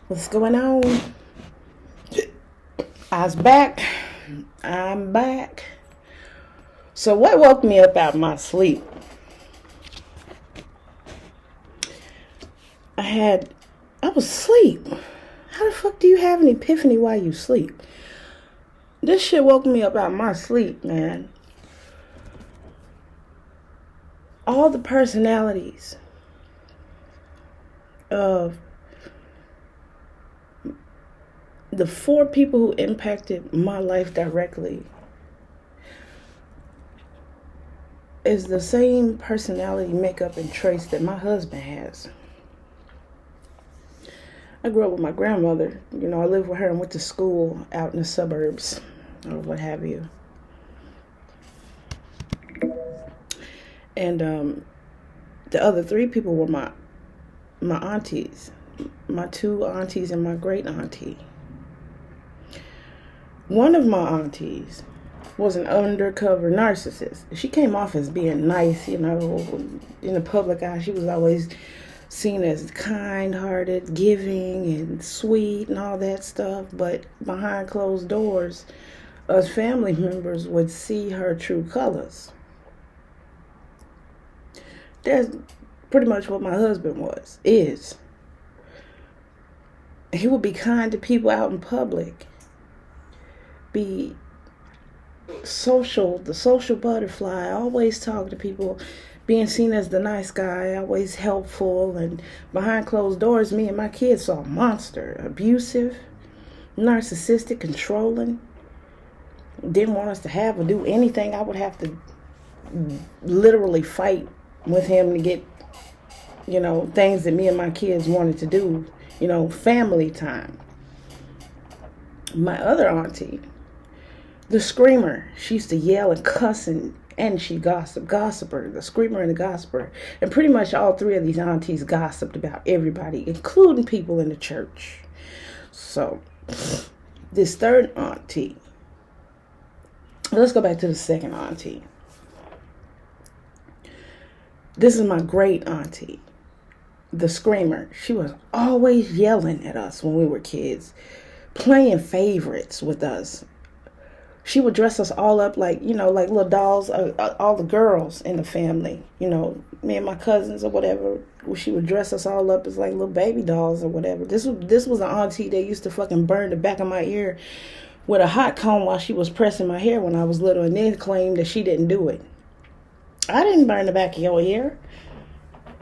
What's going on? I'm back. I'm back. So what woke me up out of my sleep? I was asleep. How the fuck do you have an epiphany while you sleep? This shit woke me up out of my sleep, man. All the personalities of the 4 people who impacted my life directly is the same personality makeup and traits that my husband has. I grew up with my grandmother. I lived with her and went to school out in the suburbs or what have you. And the other 3 people were my aunties, my 2 aunties and my great auntie. One of my aunties was an undercover narcissist. She came off as being nice, in the public eye. She was always seen as kind-hearted, giving, and sweet, and all that stuff. But behind closed doors, us family members would see her true colors. That's pretty much what my husband is. He would be kind to people out in public, be the social butterfly, always talk to people, being seen as the nice guy, always helpful, and behind closed doors, me and my kids saw a monster, abusive, narcissistic, controlling, didn't want us to have or do anything. I would have to literally fight with him to get, things that me and my kids wanted to do, family time. My other auntie, the screamer, she used to yell and cuss and she gossiper, the screamer and the gossiper. And pretty much all 3 of these aunties gossiped about everybody, including people in the church. So this third auntie, let's go back to the second auntie. This is my great auntie, the screamer. She was always yelling at us when we were kids, playing favorites with us. She would dress us all up like little dolls, all the girls in the family, me and my cousins or whatever. She would dress us all up as like little baby dolls or whatever. This was an auntie that used to fucking burn the back of my ear with a hot comb while she was pressing my hair when I was little, and then claimed that she didn't do it. I didn't burn the back of your ear.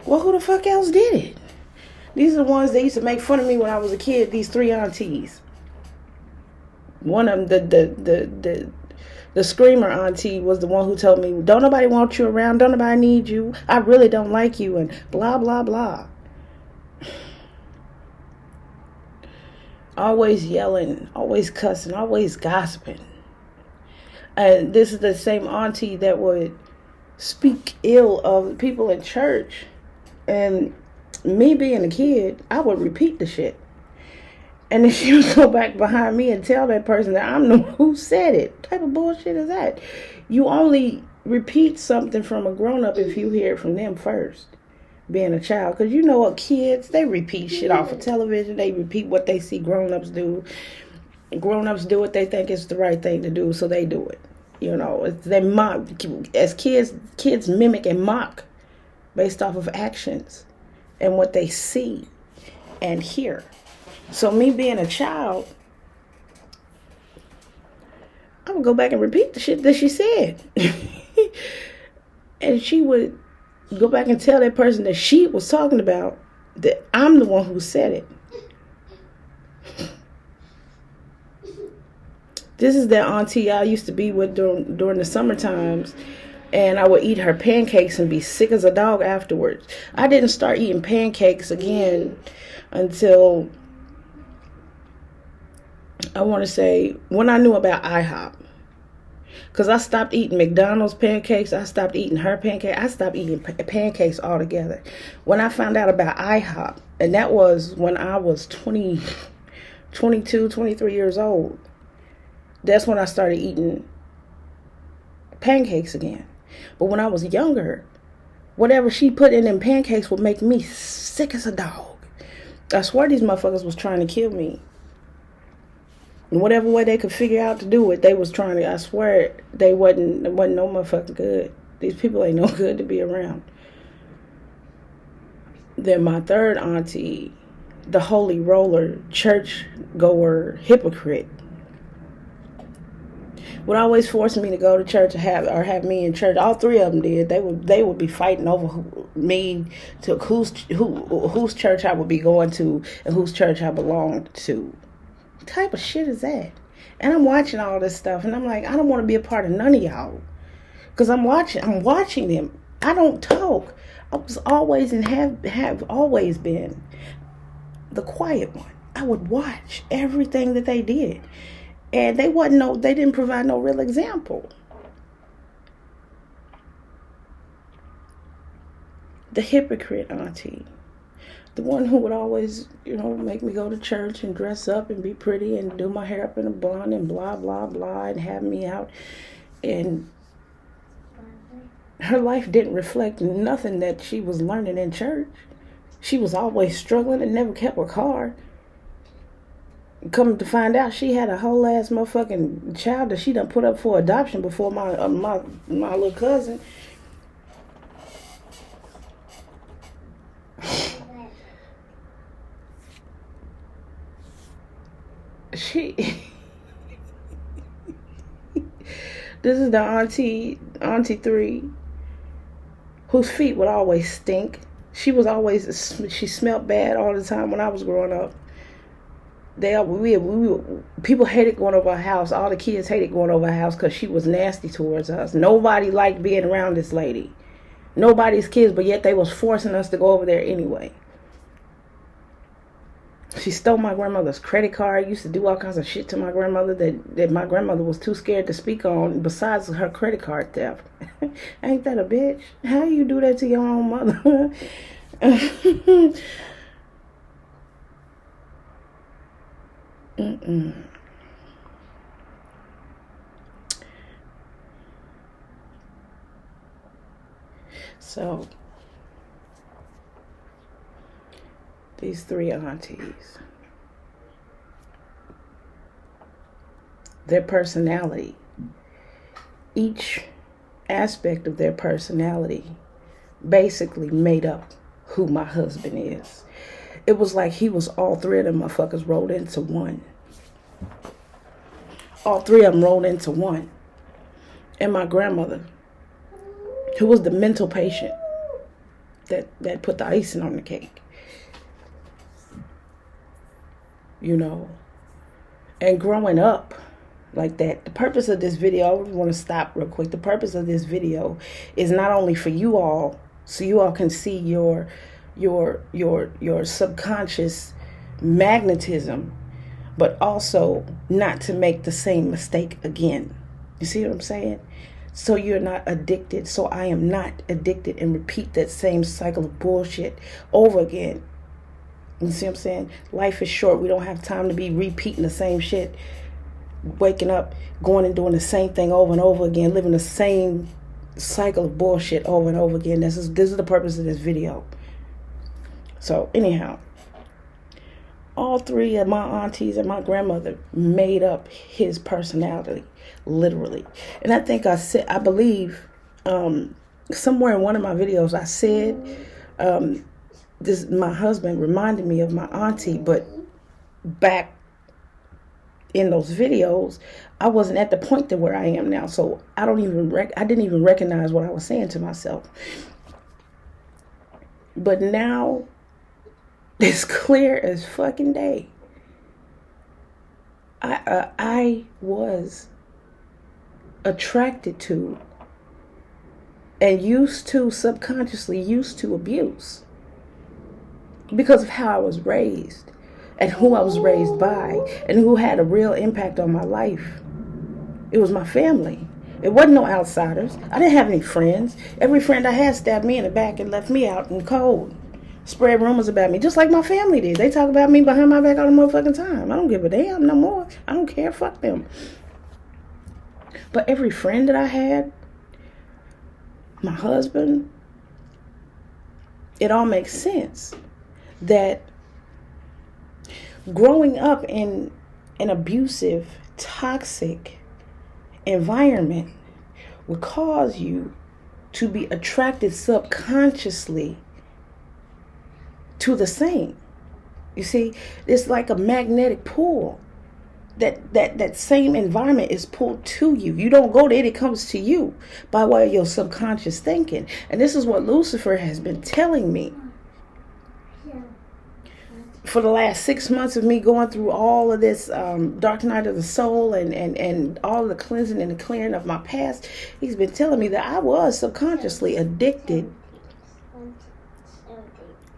Well, who the fuck else did it? These are the ones that used to make fun of me when I was a kid, these 3 aunties. One of them, the screamer auntie, was the one who told me, don't nobody want you around, don't nobody need you, I really don't like you, and blah, blah, blah. Always yelling, always cussing, always gossiping. And this is the same auntie that would speak ill of people in church. And me being a kid, I would repeat the shit. And then she would go back behind me and tell that person that I'm the one who said it. What type of bullshit is that? You only repeat something from a grown-up if you hear it from them first, being a child. Because you know what, kids, they repeat shit off of television. They repeat what they see grown-ups do. Grown-ups do what they think is the right thing to do, so they do it. They mock. As kids mimic and mock based off of actions and what they see and hear. So me being a child, I would go back and repeat the shit that she said. And she would go back and tell that person that she was talking about that I'm the one who said it. This is that auntie I used to be with during the summer times. And I would eat her pancakes and be sick as a dog afterwards. I didn't start eating pancakes again until, I want to say, when I knew about IHOP. Because I stopped eating McDonald's pancakes. I stopped eating her pancakes. I stopped eating pancakes altogether. When I found out about IHOP, and that was when I was 22, 23 years old. That's when I started eating pancakes again. But when I was younger, whatever she put in them pancakes would make me sick as a dog. I swear these motherfuckers was trying to kill me. In whatever way they could figure out to do it, they was trying to. I swear they wasn't no motherfucking good. These people ain't no good to be around. Then my third auntie, the holy roller, church goer, hypocrite, would always force me to go to church or have me in church. All three of them did. They would be fighting over me to whose church I would be going to and whose church I belonged to. What type of shit is that? And I'm watching all this stuff, and I'm like, I don't want to be a part of none of y'all, because I'm watching them. I don't talk. I was always and have always been the quiet one. I would watch everything that they did. And they didn't provide no real example. The hypocrite auntie. The one who would always, make me go to church and dress up and be pretty and do my hair up in a bun and blah, blah, blah, and have me out. And her life didn't reflect nothing that she was learning in church. She was always struggling and never kept a car. Come to find out, she had a whole ass motherfucking child that she done put up for adoption before my little cousin. This is the auntie 3, whose feet would always stink. She smelled bad all the time when I was growing up. People hated going over her house. All the kids hated going over her house because she was nasty towards us. Nobody liked being around this lady. Nobody's kids, but yet they was forcing us to go over there anyway. She stole my grandmother's credit card. Used to do all kinds of shit to my grandmother that my grandmother was too scared to speak on, besides her credit card theft. Ain't that a bitch? How you do that to your own mother? So, these 3 aunties, their personality, each aspect of their personality basically made up who my husband is. It was like he was all 3 of them motherfuckers rolled into one. All 3 of them rolled into one. And my grandmother, who was the mental patient that put the icing on the cake. And growing up like that, the purpose of this video, I want to stop real quick. The purpose of this video is not only for you all, so you all can see your subconscious magnetism, but also not to make the same mistake again. You see what I'm saying? So you're not addicted. So I am not addicted and repeat that same cycle of bullshit over again. You see what I'm saying? Life is short. We don't have time to be repeating the same shit. Waking up, going and doing the same thing over and over again, living the same cycle of bullshit over and over again. This is the purpose of this video. So anyhow, all 3 of my aunties and my grandmother made up his personality, literally. And I think I believe somewhere in one of my videos I said my husband reminded me of my auntie, but back in those videos, I wasn't at the point to where I am now. So I didn't even recognize what I was saying to myself. But now it's clear as fucking day. I was attracted to and subconsciously used to abuse because of how I was raised and who I was raised by and who had a real impact on my life. It was my family. It wasn't no outsiders. I didn't have any friends. Every friend I had stabbed me in the back and left me out in the cold. Spread rumors about me, just like my family did. They talk about me behind my back all the motherfucking time. I don't give a damn no more. I don't care. Fuck them. But every friend that I had, my husband, it all makes sense that Growing up in an abusive, toxic environment will cause you to be attracted subconsciously to the same. You see, it's like a magnetic pull. That same environment is pulled to you. You don't go there, it comes to you by way of your subconscious thinking. And this is what Lucifer has been telling me for the last 6 months of me going through all of this dark night of the soul and all the cleansing and the clearing of my past. He's been telling me that I was subconsciously addicted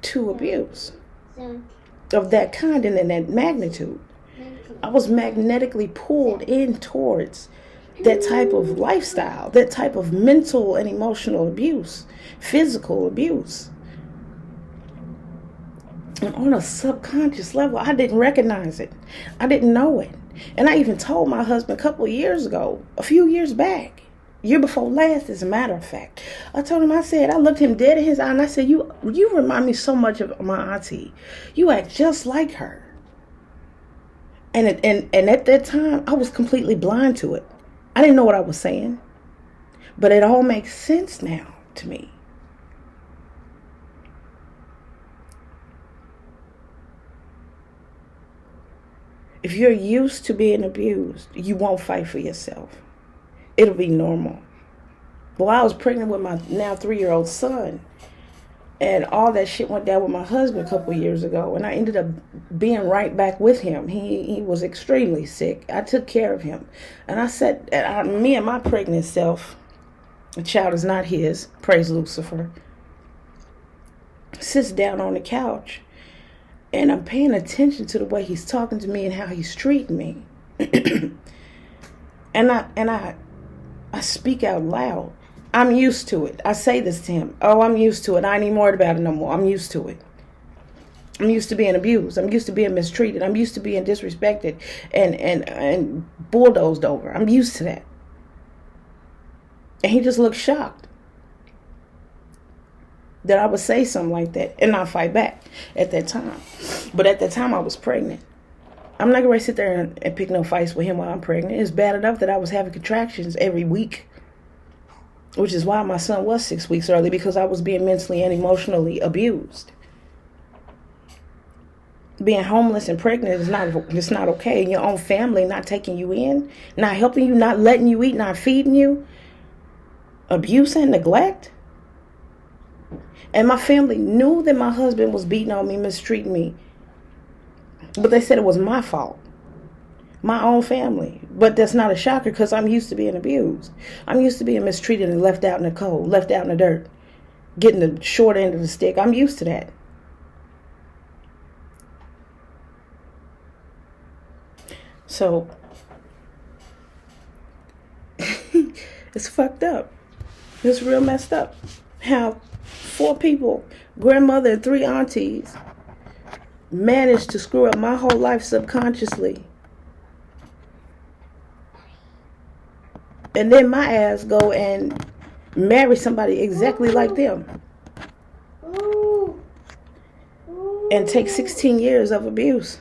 to abuse of that kind and in that magnitude. I was magnetically pulled in towards that type of lifestyle, that type of mental and emotional abuse, physical abuse. And on a subconscious level, I didn't recognize it. I didn't know it. And I even told my husband a couple of years ago, a few years back, year before last, as a matter of fact. I told him, I looked him dead in his eye and I said, you remind me so much of my auntie. You act just like her. And at that time, I was completely blind to it. I didn't know what I was saying. But it all makes sense now to me. If you're used to being abused, you won't fight for yourself. It'll be normal. Well, I was pregnant with my now 3-year-old son. And all that shit went down with my husband a couple of years ago. And I ended up being right back with him. He was extremely sick. I took care of him. And I said, me and my pregnant self, the child is not his, praise Lucifer, sits down on the couch. And I'm paying attention to the way he's talking to me and how he's treating me. and I speak out loud. I'm used to it. I say this to him. Oh, I'm used to it. I ain't even worried about it no more. I'm used to it. I'm used to being abused. I'm used to being mistreated. I'm used to being disrespected and bulldozed over. I'm used to that. And he just looked shocked that I would say something like that and not fight back at that time. But at that time, I was pregnant. I'm not going to sit there and pick no fights with him while I'm pregnant. It's bad enough that I was having contractions every week, which is why my son was 6 weeks early, because I was being mentally and emotionally abused. Being homeless and pregnant is not okay. And your own family not taking you in, not helping you, not letting you eat, not feeding you. Abuse and neglect. And my family knew that my husband was beating on me, mistreating me. But they said it was my fault. My own family. But that's not a shocker because I'm used to being abused. I'm used to being mistreated and left out in the cold, left out in the dirt, getting the short end of the stick. I'm used to that. So, it's fucked up. It's real messed up. How 4 people, grandmother and 3 aunties, managed to screw up my whole life subconsciously. And then my ass go and marry somebody exactly like them. And take 16 years of abuse.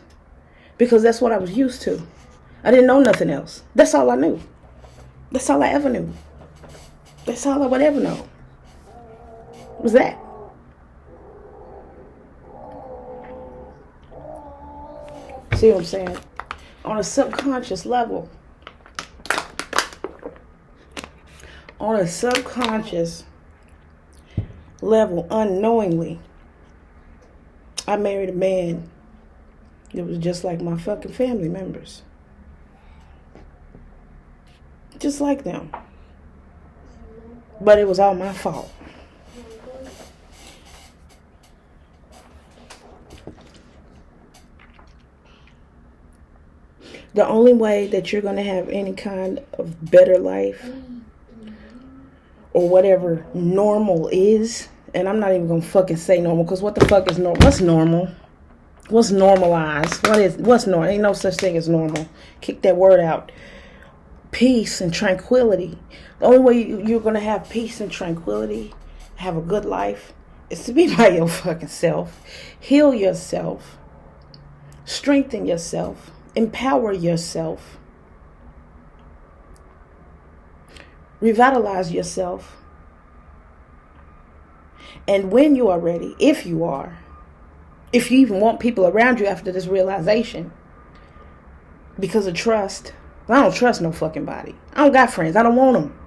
Because that's what I was used to. I didn't know nothing else. That's all I knew. That's all I ever knew. That's all I would ever know. Was that. See what I'm saying? On a subconscious level. On a subconscious level, unknowingly, I married a man that was just like my fucking family members. Just like them. But it was all my fault. The only way that you're going to have any kind of better life, or whatever normal is, and I'm not even going to fucking say normal, because what the fuck is normal? What's normal? What's normalized? What's normal? Ain't no such thing as normal. Kick that word out. Peace and tranquility. The only way you're going to have peace and tranquility, have a good life, is to be by your fucking self. Heal yourself. Strengthen yourself. Empower yourself. Revitalize yourself. And when you are ready, if you even want people around you after this realization, because of trust, I don't trust no fucking body. I don't got friends. I don't want them.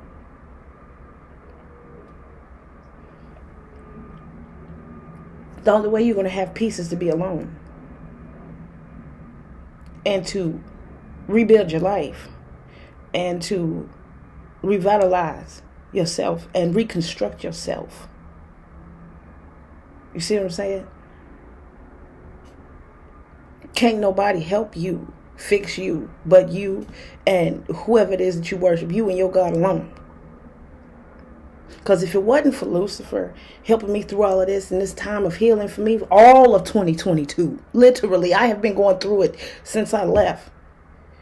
The only way you're going to have peace is to be alone. And to rebuild your life. And to revitalize yourself and reconstruct yourself. You see what I'm saying? Can't nobody help you, fix you, but you and whoever it is that you worship, you and your God alone. Because if it wasn't for Lucifer helping me through all of this and this time of healing for me, all of 2022, literally, I have been going through it since I left.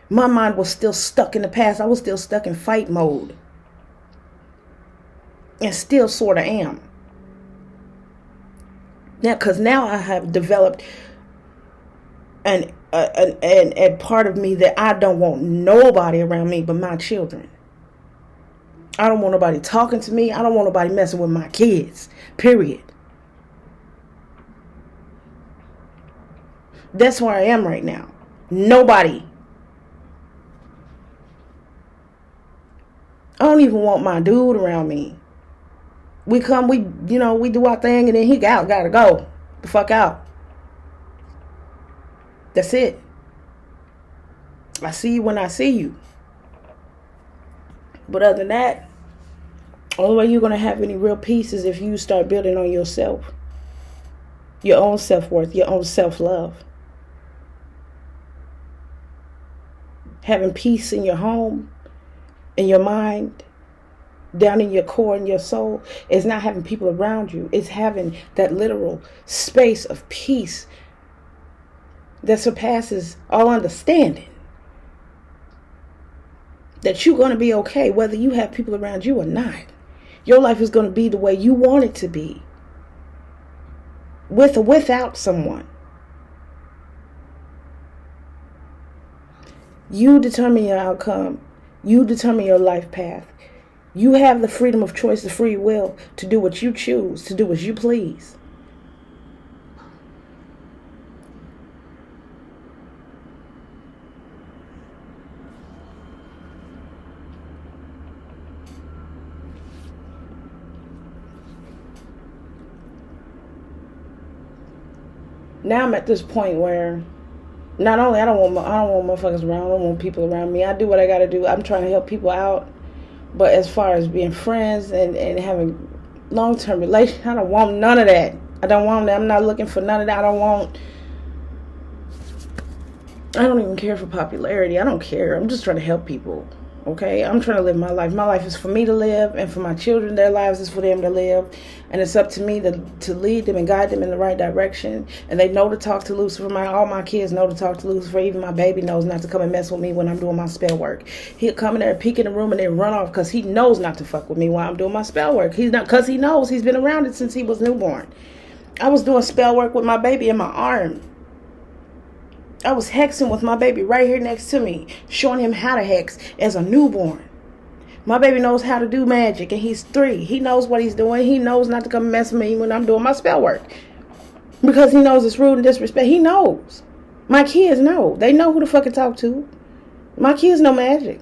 My mind was still stuck in the past. I was still stuck in fight mode. And still sort of am. Now, because now I have developed a part of me that I don't want nobody around me but my children. I don't want nobody talking to me. I don't want nobody messing with my kids. Period. That's where I am right now. Nobody. I don't even want my dude around me. We do our thing, and then he gotta go the fuck out. That's it. I see you when I see you. But other than that, only way you're going to have any real peace is if you start building on yourself. Your own self-worth, your own self-love. Having peace in your home, in your mind, down in your core and your soul is not having people around you. It's having that literal space of peace that surpasses all understanding. That you're going to be okay whether you have people around you or not. Your life is going to be the way you want it to be. With or without someone. You determine your outcome. You determine your life path. You have the freedom of choice, the free will to do what you choose, to do as you please. Now I'm at this point where not only I don't want motherfuckers around, I don't want people around me. I do what I got to do. I'm trying to help people out. But as far as being friends and having long-term relations, I don't want none of that. I don't want that. I'm not looking for none of that. I don't even care for popularity. I don't care. I'm just trying to help people. Okay? I'm trying to live my life. My life is for me to live, and for my children, their lives is for them to live. And it's up to me to lead them and guide them in the right direction. And they know to talk to Lucifer. All my kids know to talk to Lucifer. Even my baby knows not to come and mess with me when I'm doing my spell work. He'll come in there, peek in the room, and then run off because he knows not to fuck with me while I'm doing my spell work. Because he knows he's been around it since he was newborn. I was doing spell work with my baby in my arm. I was hexing with my baby right here next to me, showing him how to hex as a newborn. My baby knows how to do magic, and he's 3. He knows what he's doing. He knows not to come mess with me when I'm doing my spell work. Because he knows it's rude and disrespect. He knows. My kids know. They know who to fucking talk to. My kids know magic.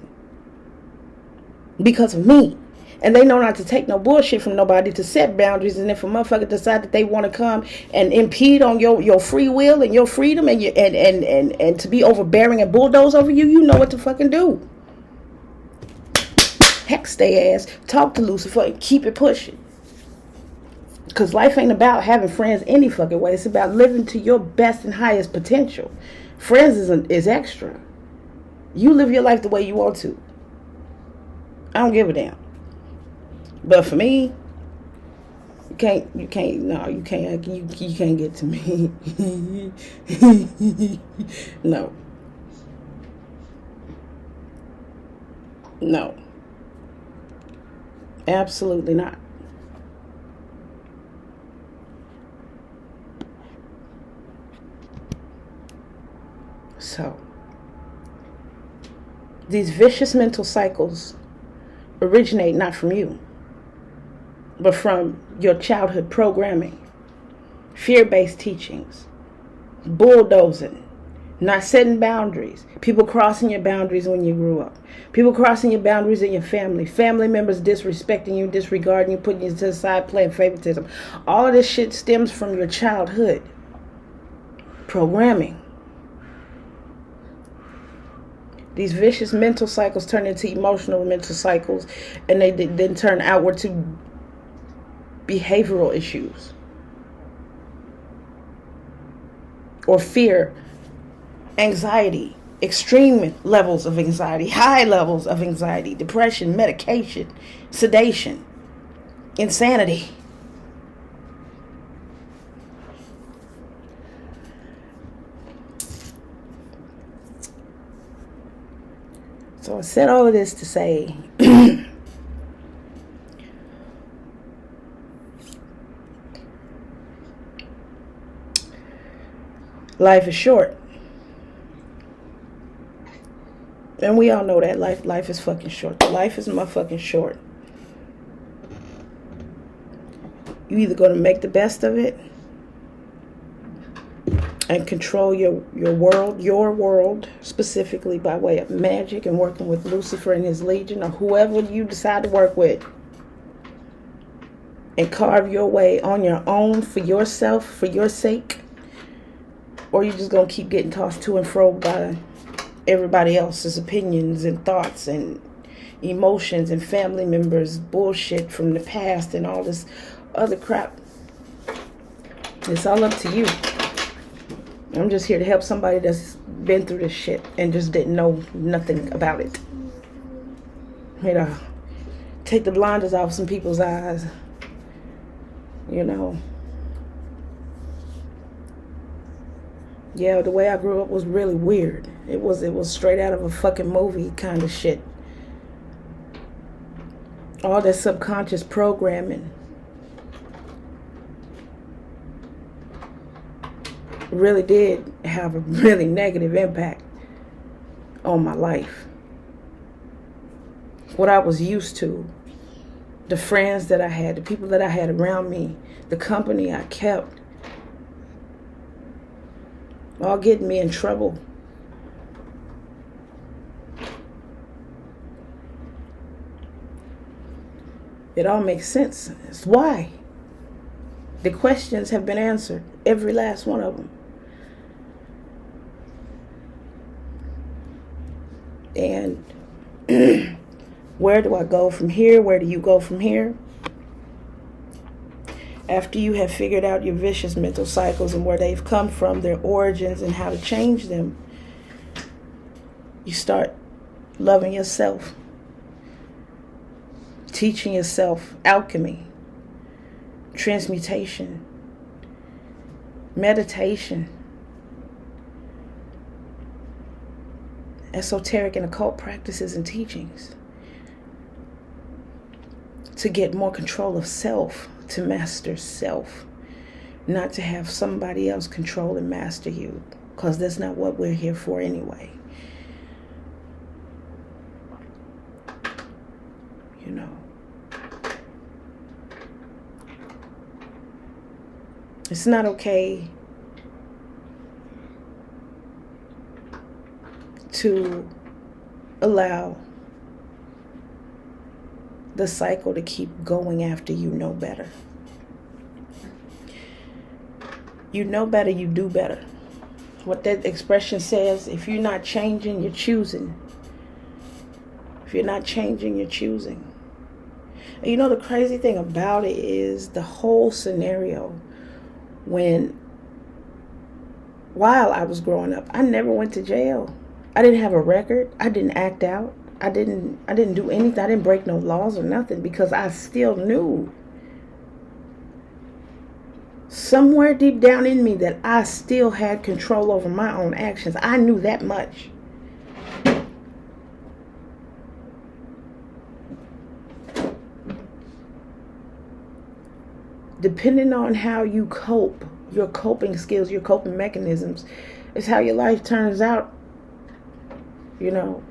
Because of me. And they know not to take no bullshit from nobody, to set boundaries. And if a motherfucker decide that they want to come and impede on your free will and your freedom and to be overbearing and bulldoze over you, you know what to fucking do. Hex they ass, talk to Lucifer, and keep it pushing. Because life ain't about having friends any fucking way. It's about living to your best and highest potential. Friends is extra. You live your life the way you want to. I don't give a damn. But for me, you can't get to me. No. No. Absolutely not. So, these vicious mental cycles originate not from you, but from your childhood programming, fear-based teachings, bulldozing, not setting boundaries, people crossing your boundaries when you grew up, people crossing your boundaries in your family members disrespecting you, disregarding you, putting you to the side, playing favoritism. All of this shit stems from your childhood programming. These vicious mental cycles turn into emotional mental cycles, and they then turn outward to behavioral issues or fear, anxiety, extreme levels of anxiety, high levels of anxiety, depression, medication, sedation, insanity. So I said all of this to say life is short. And we all know that life is fucking short. Life is motherfucking short. You either gonna make the best of it and control your world specifically by way of magic and working with Lucifer and his legion or whoever you decide to work with, and carve your way on your own for yourself, for your sake, or you just gonna keep getting tossed to and fro by everybody else's opinions and thoughts and emotions and family members, bullshit from the past and all this other crap. It's all up to you. I'm just here to help somebody that's been through this shit and just didn't know nothing about it. You know, take the blinders off some people's eyes. You know. Yeah, the way I grew up was really weird. It was straight out of a fucking movie kind of shit. All that subconscious programming really did have a really negative impact on my life. What I was used to, the friends that I had, the people that I had around me, the company I kept, all getting me in trouble. It all makes sense. It's why. The questions have been answered, every last one of them. And where do I go from here? Where do you go from here? After you have figured out your vicious mental cycles and where they've come from, their origins, and how to change them, you start loving yourself, teaching yourself alchemy, transmutation, meditation, esoteric and occult practices and teachings to get more control of self, to master self, not to have somebody else control and master you, because that's not what we're here for anyway. You know. It's not okay to allow the cycle to keep going after you know better. You know better, you do better. What that expression says, if you're not changing, you're choosing. If you're not changing, you're choosing. And you know, the crazy thing about it is the whole scenario while I was growing up, I never went to jail. I didn't have a record. I didn't act out. I didn't do anything. I didn't break no laws or nothing, because I still knew somewhere deep down in me that I still had control over my own actions. I knew that much. Depending on how you cope, your coping skills, your coping mechanisms It's how your life turns out. You know,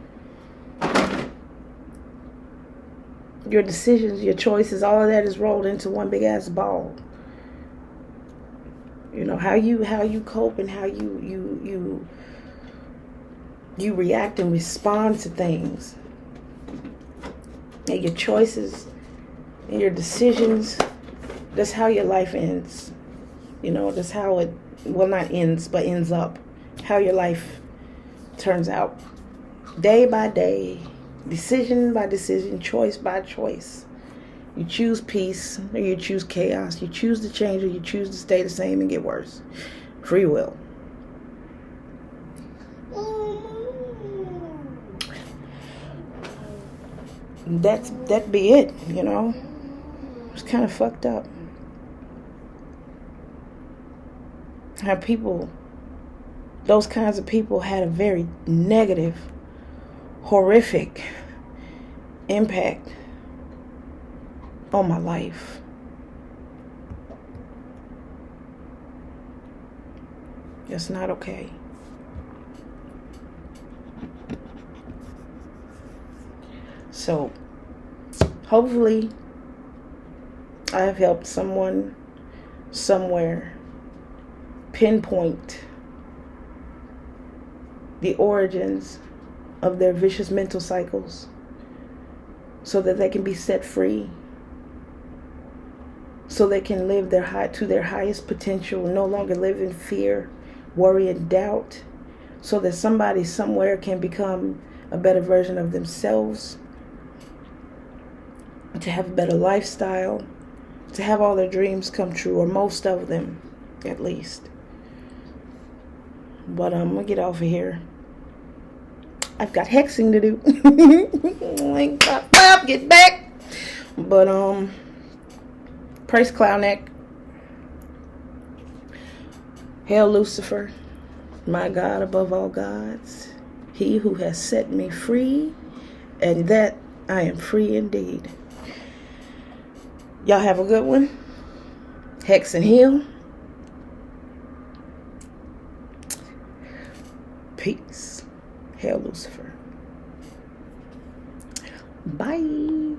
your decisions, your choices, all of that is rolled into one big ass ball. You know, how you cope and how you react and respond to things. And your choices and your decisions, that's how your life ends. You know, that's how it, well, not ends, but ends up. How your life turns out. Day by day, decision by decision, choice by choice. You choose peace or you choose chaos. You choose to change or you choose to stay the same and get worse. Free will. That be it, you know. It's kind of fucked up. How people, those kinds of people had a very negative, horrific impact on my life. It's not okay. So, hopefully, I have helped someone somewhere pinpoint the origins of their vicious mental cycles so that they can be set free, so they can live to their highest potential, no longer live in fear, worry, and doubt, so that somebody somewhere can become a better version of themselves, to have a better lifestyle, to have all their dreams come true, or most of them, at least. But I'm gonna get off of here. I've got hexing to do. Get back. But praise Clownneck. Hail Lucifer, my God above all gods, he who has set me free, and that I am free indeed. Y'all have a good one. Hex and heal. Peace. Hail Lucifer. Bye.